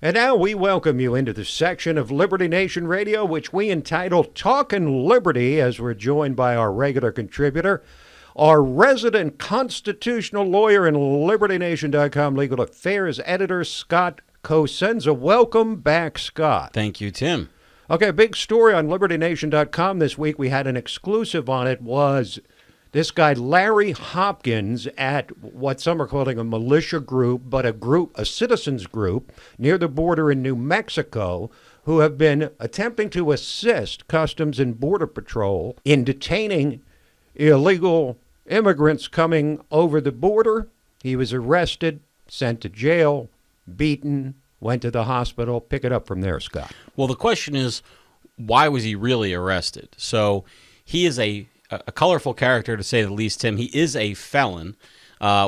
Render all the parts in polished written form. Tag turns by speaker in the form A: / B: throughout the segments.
A: And now we welcome you into the section of Liberty Nation Radio, which we entitle Talkin' Liberty, as we're joined by our regular contributor, our resident constitutional lawyer and LibertyNation.com legal affairs editor, Scott Cosenza. Welcome back, Scott.
B: Thank you, Tim.
A: Okay, a big story on LibertyNation.com this week. We had an exclusive on it, was this guy, Larry Hopkins, at what some are calling a militia group, but a citizens group near the border in New Mexico, who have been attempting to assist Customs and Border Patrol in detaining illegal immigrants coming over the border. He was arrested, sent to jail, beaten, went to the hospital. Pick it up from there, Scott.
B: Well, the question is, why was he really arrested? So he is a colorful character, to say the least, Tim. He is a felon,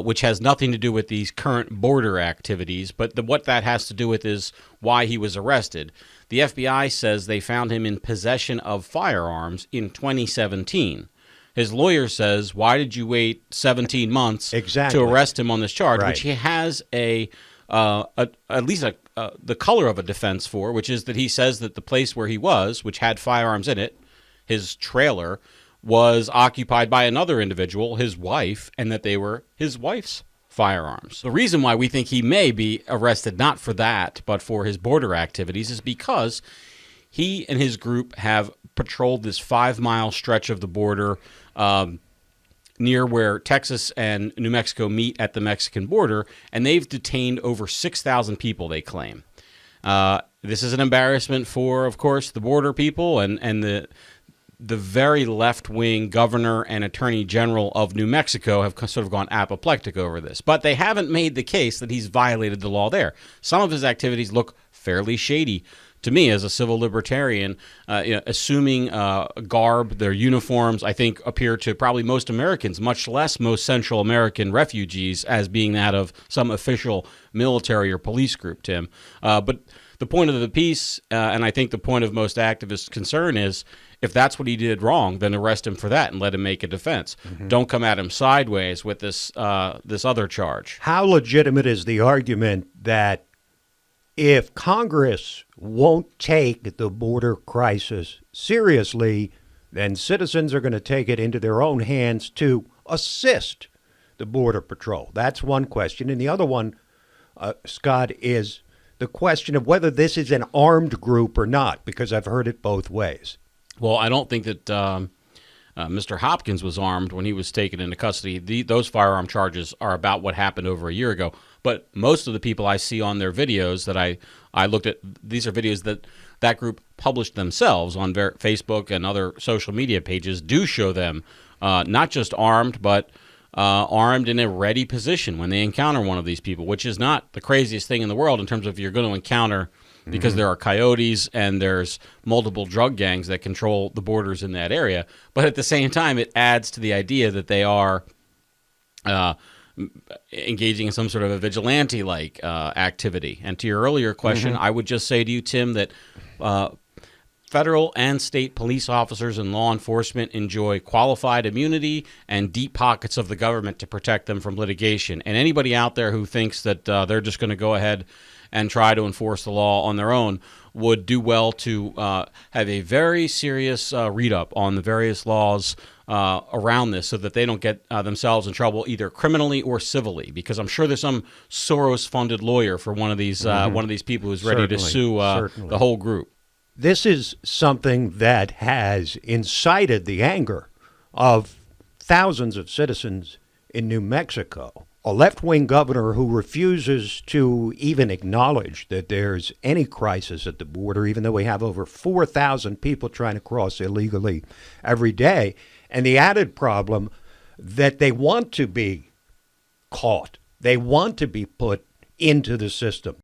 B: which has nothing to do with these current border activities, but what that has to do with is why he was arrested. The FBI says they found him in possession of firearms in 2017. His lawyer says, why did you wait 17 months to arrest him on this charge, which he has at least the color of a defense for, which is that he says that the place where he was, which had firearms in it, his trailer, was occupied by another individual, his wife, and that they were his wife's firearms. The reason why we think he may be arrested, not for that, but for his border activities, is because he and his group have patrolled this 5-mile stretch of the border near where Texas and New Mexico meet at the Mexican border, and they've detained over 6,000 people, they claim. This is an embarrassment for, of course, the border people and the very left-wing governor and attorney general of New Mexico have sort of gone apoplectic over this. But they haven't made the case that he's violated the law there. Some of his activities look fairly shady to me as a civil libertarian, assuming garb, their uniforms, I think, appear to probably most Americans, much less most Central American refugees, as being that of some official military or police group, Tim. But the point of the piece, and I think the point of most activists' concern is, if that's what he did wrong, then arrest him for that and let him make a defense. Mm-hmm. Don't come at him sideways with this other charge.
A: How legitimate is the argument that if Congress won't take the border crisis seriously, then citizens are going to take it into their own hands to assist the Border Patrol? That's one question. And the other one, Scott, is the question of whether this is an armed group or not, because I've heard it both ways.
B: Well, I don't think that Mr. Hopkins was armed when he was taken into custody. Those firearm charges are about what happened over a year ago. But most of the people I see on their videos that I looked at, these are videos that group published themselves on Facebook and other social media pages, do show them not just armed, but armed in a ready position when they encounter one of these people, which is not the craziest thing in the world in terms of you're going to encounter, because there are coyotes and there's multiple drug gangs that control the borders in that area. But at the same time, it adds to the idea that they are engaging in some sort of a vigilante-like activity. And to your earlier question, I would just say to you, Tim, that federal and state police officers and law enforcement enjoy qualified immunity and deep pockets of the government to protect them from litigation. And anybody out there who thinks that they're just going to go ahead and try to enforce the law on their own would do well to have a very serious read-up on the various laws around this, so that they don't get themselves in trouble either criminally or civilly. Because I'm sure there's some Soros-funded lawyer for one of these people who's ready to sue the whole group.
A: This is something that has incited the anger of thousands of citizens in New Mexico. A left-wing governor who refuses to even acknowledge that there's any crisis at the border, even though we have over 4,000 people trying to cross illegally every day. And the added problem that they want to be caught. They want to be put into the system.